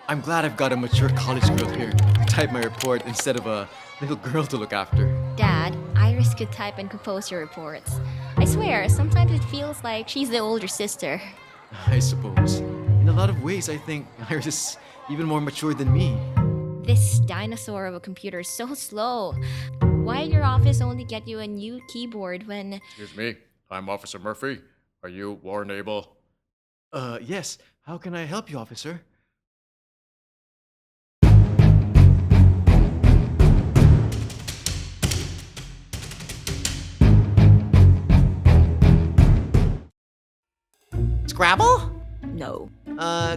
I'm glad I've got a mature college girl here to type my report instead of a little girl to look after. Dad, Iris could type and compose your reports. I swear, sometimes it feels like she's the older sister. I suppose. In a lot of ways, I think Iris is even more mature than me. This dinosaur of a computer is so slow. Why did your office only get you a new keyboard when... Excuse me, I'm Officer Murphy. Are you Warren Abel? Yes. How can I help you, officer? Scrabble? No.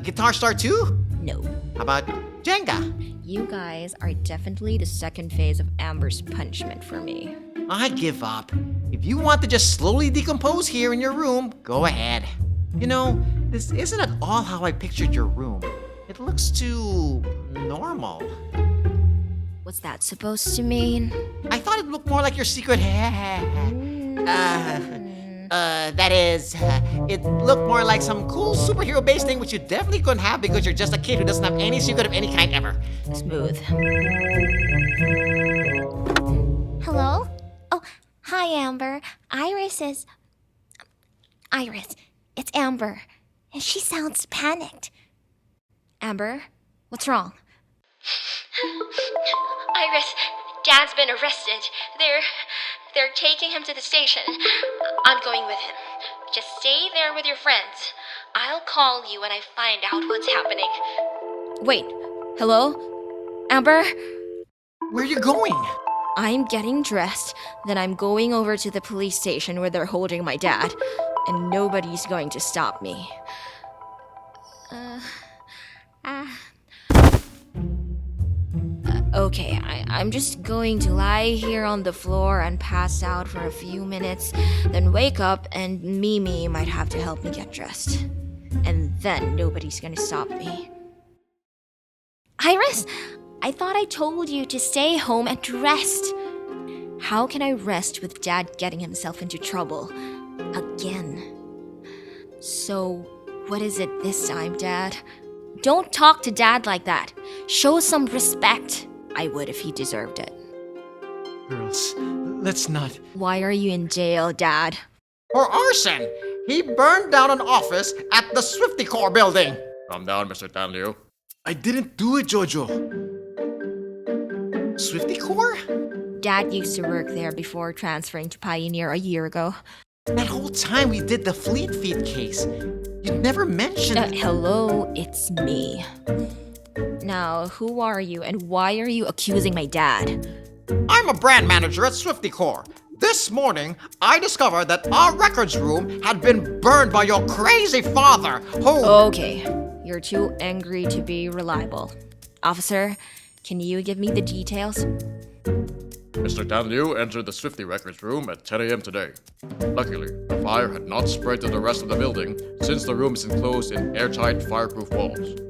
Guitar Star 2? No. How about Jenga? You guys are definitely the second phase of Amber's punishment for me. I give up. If you want to just slowly decompose here in your room, go ahead. You know, this isn't at all how I pictured your room. It looks too normal. What's that supposed to mean? I thought it looked more like your secret that is, it looked more like some cool superhero-based thing which you definitely couldn't have because you're just a kid who doesn't have any secret of any kind ever. Smooth. Hello? Oh, hi, Amber. Iris, it's Amber. And she sounds panicked. Amber, what's wrong? Iris, Dad's been arrested. They're taking him to the station. I'm going with him. Just stay there with your friends. I'll call you when I find out what's happening. Wait, hello? Amber? Where are you going? I'm getting dressed, then I'm going over to the police station where they're holding my dad, and nobody's going to stop me. Okay, I'm just going to lie here on the floor and pass out for a few minutes, then wake up and Mimi might have to help me get dressed. And then nobody's gonna stop me. Iris, I thought I told you to stay home and rest. How can I rest with Dad getting himself into trouble? Again. So, what is it this time, Dad? Don't talk to Dad like that. Show some respect. I would if he deserved it. Girls, let's not. Why are you in jail, Dad? For arson! He burned down an office at the Swifty Core building. Calm down, Mr. Danliu. I didn't do it, Jojo. Swifty Core? Dad used to work there before transferring to Pioneer a year ago. That whole time we did the Fleet Feet case, you never mentioned... Hello, it's me. Now, who are you and why are you accusing my dad? I'm a brand manager at Swifty Core. This morning, I discovered that our records room had been burned by your crazy father, who... Okay, you're too angry to be reliable. Officer, can you give me the details? Mr. Danliu entered the Swifty Records room at 10 a.m. today. Luckily, the fire had not spread to the rest of the building since the room is enclosed in airtight, fireproof walls.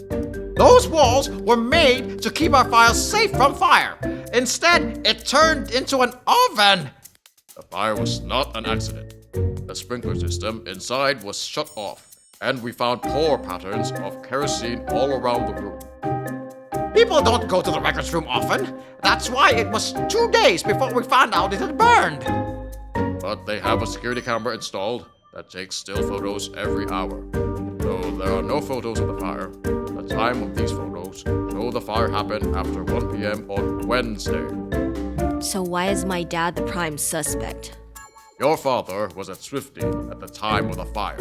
Those walls were made to keep our files safe from fire. Instead, it turned into an oven. The fire was not an accident. The sprinkler system inside was shut off, and we found pour patterns of kerosene all around the room. People don't go to the records room often. That's why it was 2 days before we found out it had burned. But they have a security camera installed that takes still photos every hour. Though there are no photos of the fire, the time of these photos show the fire happened after 1 p.m. on Wednesday. So why is my dad the prime suspect? Your father was at Swifty at the time of the fire.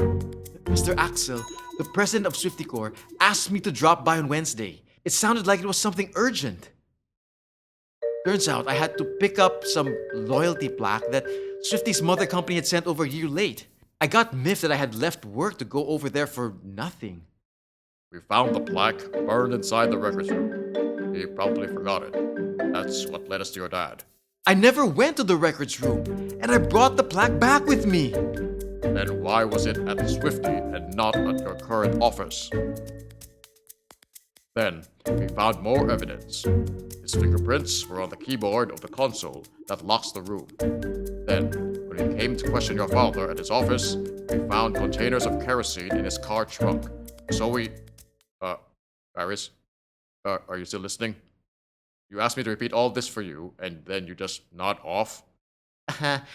Mr. Axel, the president of Swifty Core, asked me to drop by on Wednesday. It sounded like it was something urgent. Turns out I had to pick up some loyalty plaque that Swifty's mother company had sent over a year late. I got miffed that I had left work to go over there for nothing. We found the plaque burned inside the records room. He probably forgot it. That's what led us to your dad. I never went to the records room, and I brought the plaque back with me. Then why was it at the Swifty and not at your current office? Then, we found more evidence. His fingerprints were on the keyboard of the console that locks the room. Then, when we came to question your father at his office, we found containers of kerosene in his car trunk. So we... Iris? Are you still listening? You asked me to repeat all this for you, and then you just nod off?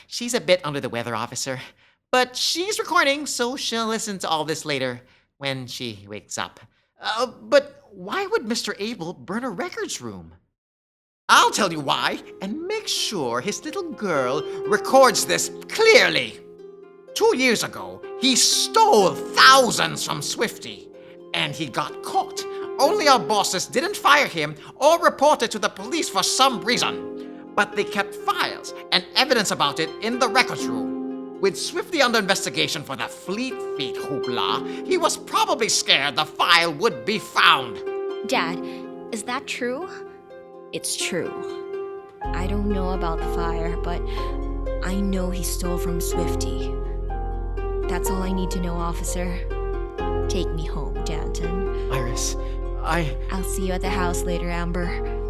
She's a bit under the weather, officer. But she's recording, so she'll listen to all this later when she wakes up. But why would Mr. Abel burn a records room? I'll tell you why, and make sure his little girl records this clearly. 2 years ago, he stole thousands from Swifty, and he got caught. Only our bosses didn't fire him or report it to the police for some reason. But they kept files and evidence about it in the records room. With Swifty under investigation for the Fleet Feet hoopla, he was probably scared the file would be found. Dad, is that true? It's true. I don't know about the fire, but I know he stole from Swifty. That's all I need to know, officer. Take me home, Danton. Iris, I'll see you at the house later, Amber.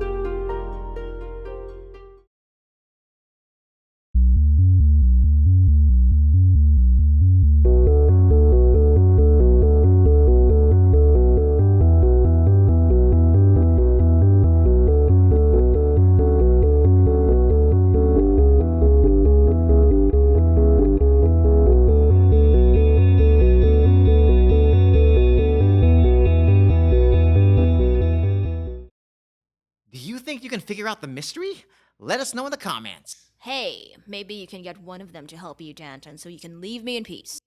Do you think you can figure out the mystery? Let us know in the comments. Hey, maybe you can get one of them to help you, Danton, so you can leave me in peace.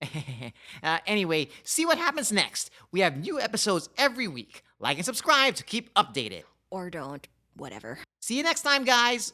Anyway, see what happens next. We have new episodes every week. Like and subscribe to keep updated. Or don't. Whatever. See you next time, guys.